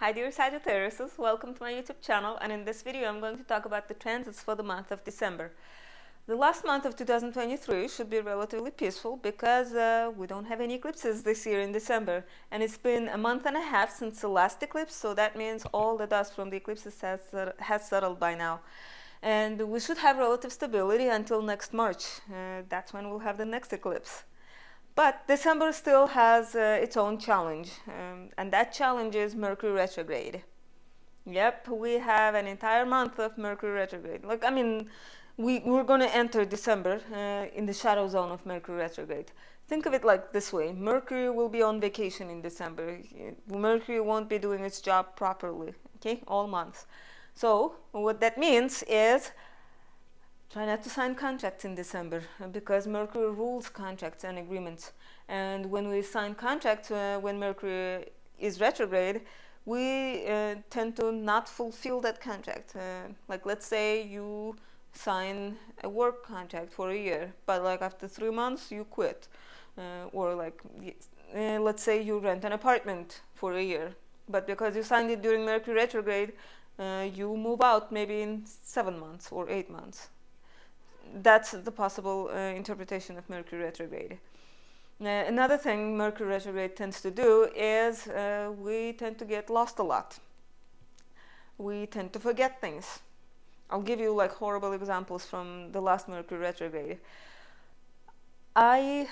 Hi dear Sagittarius, welcome to my YouTube channel, and in this video I'm going to talk about the transits for the month of December. The last month of 2023 should be relatively peaceful because we don't have any eclipses this year in December, and it's been a month and a half since the last eclipse, so that means all the dust from the eclipses has settled by now. And we should have relative stability until next March. That's when we'll have the next eclipse. But December still has its own challenge, and that challenge is Mercury retrograde. Yep, we have an entire month of Mercury retrograde. We're going to enter December in the shadow zone of Mercury retrograde. Think of it like this way: Mercury will be on vacation in December. Mercury won't be doing its job properly, okay, all months. So, what that means is try not to sign contracts in December because Mercury rules contracts and agreements. And when we sign contracts, when Mercury is retrograde, we tend to not fulfill that contract. Like, let's say you sign a work contract for a year, but like after 3 months you quit. Let's say you rent an apartment for a year, but because you signed it during Mercury retrograde, you move out maybe in 7 months or 8 months. That's the possible interpretation of Mercury retrograde. Another thing Mercury retrograde tends to do is we tend to get lost a lot. We tend to forget things. I'll give you like horrible examples from the last Mercury retrograde. I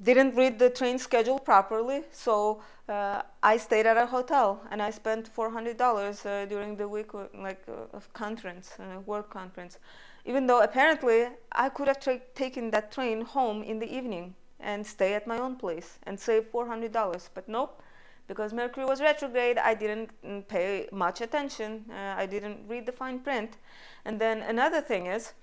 didn't read the train schedule properly, so I stayed at a hotel and I spent $400 during the week of conference, work conference. Even though apparently I could have taken that train home in the evening and stay at my own place and save $400, but nope, because Mercury was retrograde, I didn't pay much attention. I didn't read the fine print. And then another thing is,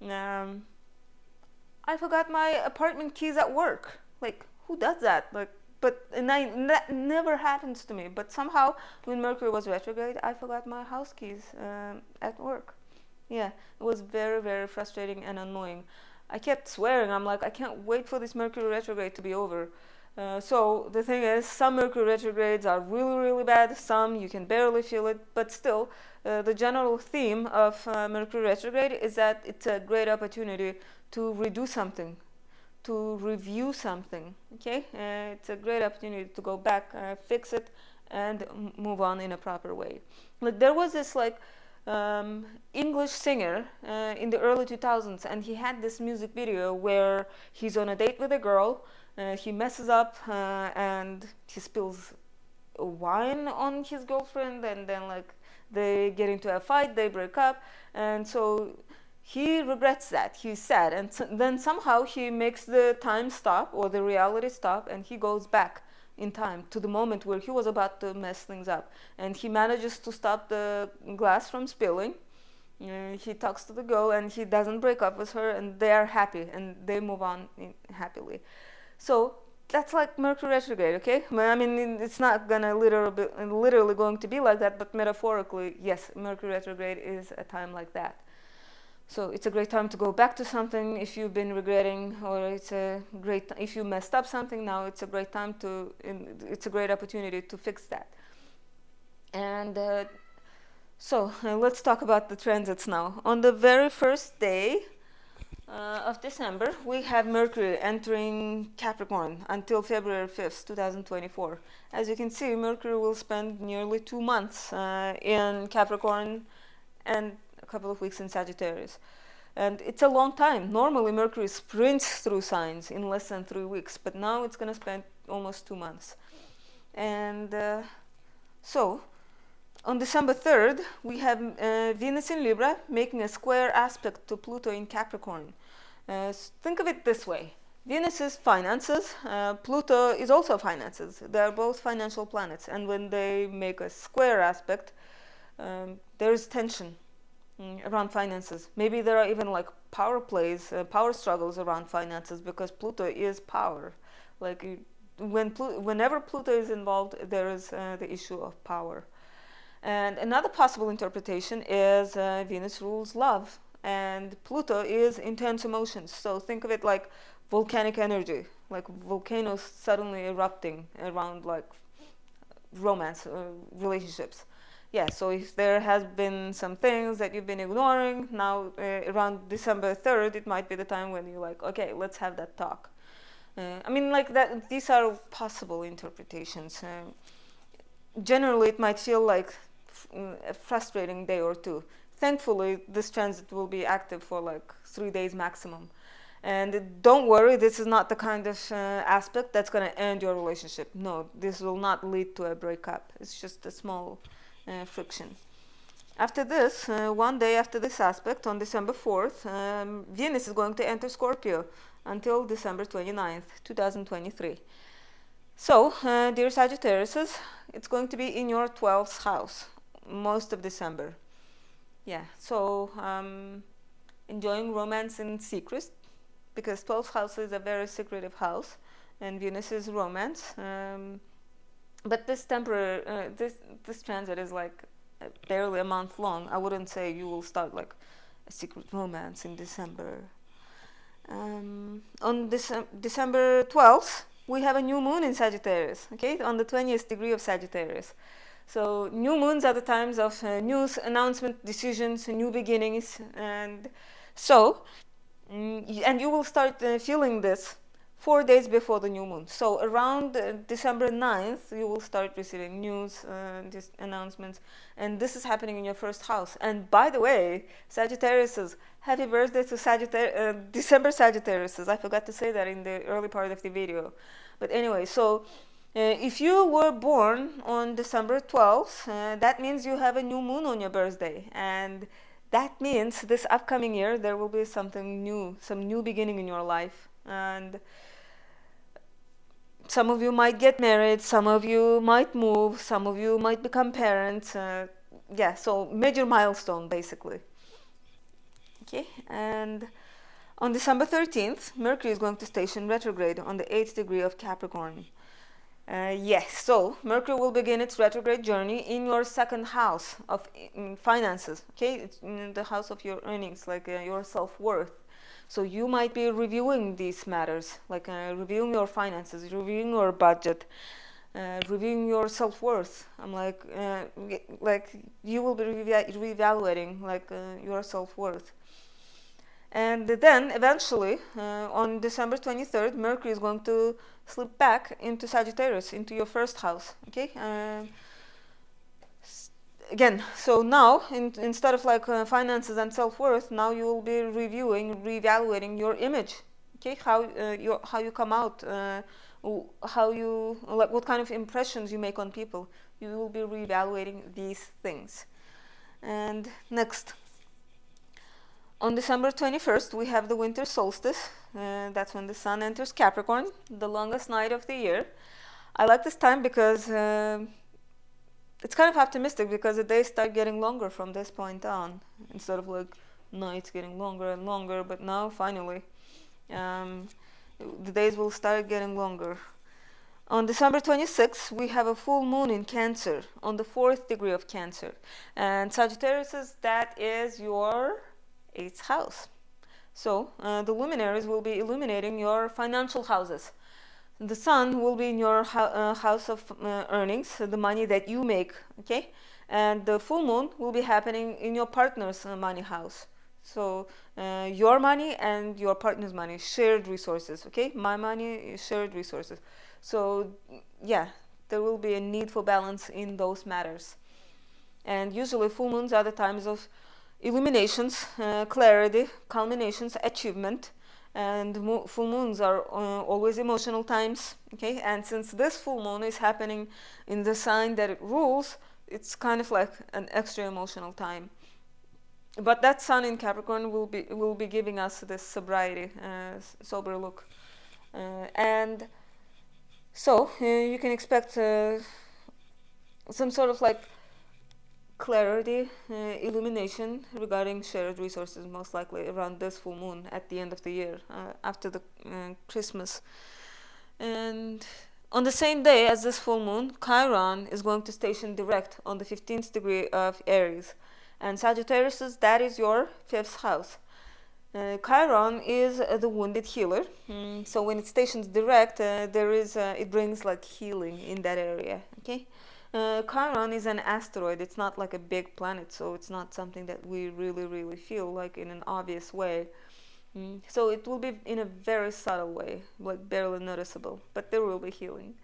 I forgot my apartment keys at work. Like, who does that? That never happens to me. But somehow, when Mercury was retrograde, I forgot my house keys at work. Yeah, it was very, very frustrating and annoying. I kept swearing, I'm like, I can't wait for this Mercury retrograde to be over. So the thing is, some Mercury retrogrades are really, really bad. Some you can barely feel it, but still, the general theme of Mercury retrograde is that it's a great opportunity to redo something, to review something. Okay, it's a great opportunity to go back, fix it, and move on in a proper way. Like there was this English singer in the early 2000s, and he had this music video where he's on a date with a girl. He messes up and he spills wine on his girlfriend, and then like they get into a fight, they break up, and so he regrets that. He's sad, and then somehow he makes the time stop or the reality stop, and he goes back in time to the moment where he was about to mess things up, and he manages to stop the glass from spilling. He talks to the girl and he doesn't break up with her, and they are happy and they move on happily. So that's like Mercury retrograde, okay? I mean, it's not gonna literally going to be like that, but metaphorically, yes, Mercury retrograde is a time like that. So it's a great time to go back to something if you've been regretting, or if you messed up something. Now it's a great time it's a great opportunity to fix that. And let's talk about the transits now. On the very first day of December, we have Mercury entering Capricorn until February 5th, 2024. As you can see, Mercury will spend nearly 2 months in Capricorn and a couple of weeks in Sagittarius. And it's a long time. Normally Mercury sprints through signs in less than 3 weeks, but now it's going to spend almost 2 months. And on December 3rd, we have Venus in Libra making a square aspect to Pluto in Capricorn. Think of it this way. Venus is finances, Pluto is also finances. They are both financial planets, and when they make a square aspect, there is tension around finances. Maybe there are even like power plays, power struggles around finances, because Pluto is power. Whenever Pluto is involved, there is the issue of power. And another possible interpretation is Venus rules love, and Pluto is intense emotions. So think of it like volcanic energy, like volcanoes suddenly erupting around like romance, relationships. Yeah, so if there has been some things that you've been ignoring, now around December 3rd, it might be the time when you're like, okay, let's have that talk. I mean, like that. These are possible interpretations. Generally, it might feel like a frustrating day or two. Thankfully, this transit will be active for like 3 days maximum. And don't worry, this is not the kind of aspect that's going to end your relationship. No, this will not lead to a breakup. It's just a small friction. After this, one day after this aspect, on December 4th, Venus is going to enter Scorpio until December 29th, 2023. So, dear Sagittarius, it's going to be in your 12th house most of December. Yeah, so enjoying romance in secret, because 12th house is a very secretive house, and Venus is romance. But this this transit is like barely a month long. I wouldn't say you will start like a secret romance in December. On December 12th, we have a new moon in Sagittarius, okay, on the 20th degree of Sagittarius. So new moons are the times of news, announcement, decisions, new beginnings, and so, and you will start feeling this 4 days before the new moon. So around December 9th, you will start receiving news, announcements, and this is happening in your first house. And by the way, Sagittarius, happy birthday to December Sagittarius. I forgot to say that in the early part of the video. But anyway, so if you were born on December 12th, that means you have a new moon on your birthday. And that means this upcoming year, there will be something new, some new beginning in your life. And some of you might get married, some of you might move, some of you might become parents. Yeah, so major milestone basically. Okay, and on December 13th, Mercury is going to station retrograde on the 8th degree of Capricorn. Yes, so Mercury will begin its retrograde journey in your second house of finances. Okay, it's in the house of your earnings, like your self-worth. So you might be reviewing these matters, like reviewing your finances, reviewing your budget, reviewing your self-worth. I'm like you will be reevaluating like your self-worth. And then eventually, on December 23rd, Mercury is going to slip back into Sagittarius, into your first house. Okay. Again, so now instead of like finances and self-worth, now you will be reevaluating your image. Okay, how you come out, how you like what kind of impressions you make on people. You will be reevaluating these things. And next, on December 21st, we have the winter solstice. That's when the sun enters Capricorn, the longest night of the year. I like this time because it's kind of optimistic, because the days start getting longer from this point on, instead of like nights getting longer and longer. But now finally the days will start getting longer. On December 26th, we have a full moon in Cancer, on the 4th degree of Cancer. And Sagittarius, that is your 8th house. So the luminaries will be illuminating your financial houses. The sun will be in your house of earnings, the money that you make, okay? And the full moon will be happening in your partner's money house. So your money and your partner's money, shared resources, okay? My money, shared resources. So yeah, there will be a need for balance in those matters. And usually full moons are the times of illuminations, clarity, culminations, achievement. And full moons are always emotional times, okay? And since this full moon is happening in the sign that it rules, it's kind of like an extra emotional time. But that sun in Capricorn will be giving us this sobriety, sober look, and so you can expect some sort of like clarity, illumination regarding shared resources, most likely around this full moon at the end of the year, after the Christmas. And on the same day as this full moon, Chiron is going to station direct on the 15th degree of Aries. And Sagittarius, that is your 5th house. Chiron is the wounded healer. So when it stations direct, it brings like healing in that area. Okay. Chiron is an asteroid. It's not like a big planet, so it's not something that we really feel like in an obvious way. So it will be in a very subtle way, like barely noticeable, but there will be healing.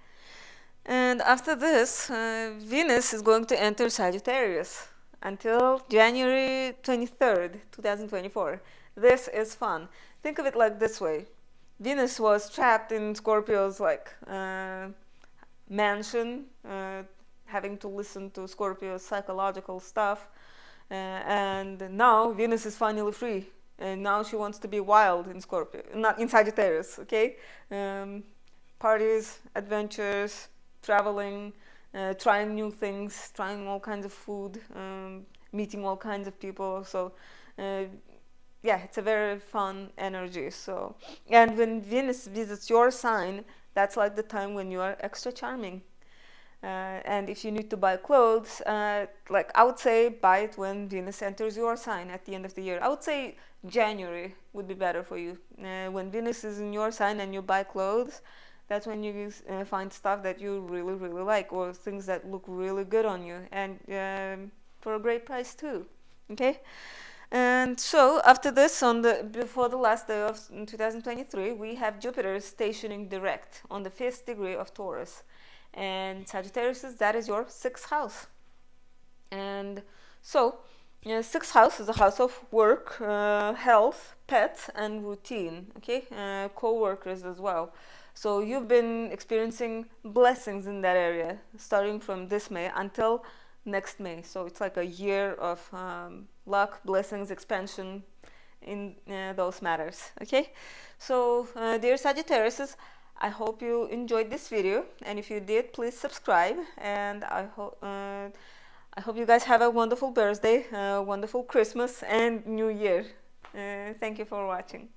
And after this, Venus is going to enter Sagittarius until January 23rd, 2024. This is fun. Think of it like this way. Venus was trapped in Scorpio's mansion, having to listen to Scorpio's psychological stuff, and now Venus is finally free, and now she wants to be wild in Scorpio, not in Sagittarius. Okay, um, parties, adventures, traveling, trying new things, trying all kinds of food, meeting all kinds of people. So. Yeah, it's a very fun energy. So, and when Venus visits your sign, that's like the time when you are extra charming. And if you need to buy clothes, like I would say buy it when Venus enters your sign at the end of the year. I would say January would be better for you. When Venus is in your sign and you buy clothes, that's when you find stuff that you really like, or things that look really good on you, and for a great price too. Okay. And so after this, before the last day of 2023, we have Jupiter stationing direct on the 5th degree of Taurus, and Sagittarius, that is your 6th house. And so, sixth house is a house of work, health, pets, and routine. Okay, co-workers as well. So you've been experiencing blessings in that area, starting from this May until next May. So it's like a year of luck, blessings, expansion in those matters. Okay, so dear Sagittarius, I hope you enjoyed this video, and if you did, please subscribe. And I hope you guys have a wonderful birthday, wonderful Christmas, and New Year. Thank you for watching.